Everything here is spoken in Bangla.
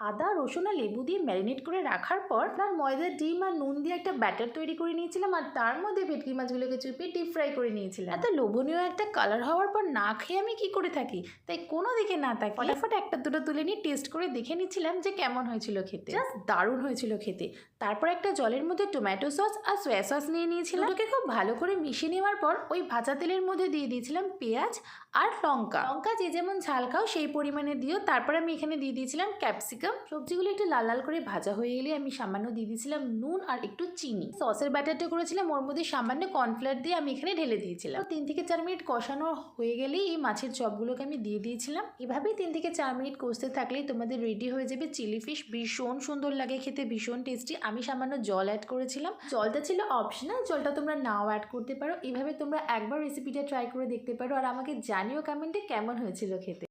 আদা, রসুন আর লেবু দিয়ে ম্যারিনেট করে রাখার পর তার ময়দা, ডিম আর নুন দিয়ে একটা ব্যাটার তৈরি করে নিয়েছিলাম, আর তার মধ্যে ভেটকি মাছগুলোকে চুপিয়ে ডিপ ফ্রাই করে নিয়েছিলাম। এত লোভনীয় একটা কালার হওয়ার পর না খেয়ে আমি কি করে থাকি, তাই কোনো দিকে না তাকিয়ে ফটাফট একটা দুটো তুলে নিয়ে টেস্ট করে দেখে নিচ্ছিলাম যে কেমন হয়েছিল খেতে। জাস্ট দারুণ হয়েছিল খেতে। তারপর একটা জলের মধ্যে টমেটো সস আর সয়া সস নিয়ে নিয়েছিলাম। ওটাকে খুব ভালো করে মিশিয়ে নেওয়ার পর ওই ভাজা তেলের মধ্যে দিয়ে দিয়েছিলাম পেঁয়াজ আর লঙ্কা। যে যেমন ঝাল খাও সেই পরিমাণে দিও। তারপর আমি এখানে দিয়ে দিয়েছিলাম ক্যাপসিকাম। সবজিগুলো একটু লাল লাল করে ভাজা হয়ে গেলে আমি সামান্য দিয়ে দিয়েছিলাম নুন আর একটু চিনি। সসের ব্যাটারটা করেছিলাম ওর মধ্যে সামান্য কর্নফ্লাওয়ার দিয়ে আমি এখানে ঢেলে দিয়েছিলাম। 3 থেকে 4 মিনিট কষানো হয়ে গেলেই এই মাছের চপগুলোকে আমি দিয়ে দিয়েছিলাম। এভাবেই 3 থেকে 4 মিনিট কষতে থাকলেই তোমাদের রেডি হয়ে যাবে চিলি ফিশ। ভীষণ সুন্দর লাগে খেতে, ভীষণ টেস্টি। আমি সামান্য জল অ্যাড করেছিলাম, জলটা ছিল অপশনাল, জলটা তোমরা নাও অ্যাড করতে পারো। এভাবে তোমরা একবার রেসিপিটা ট্রাই করে দেখতে পারো আর আমাকে জানিও কমেন্টে কেমন হয়েছিল খেতে।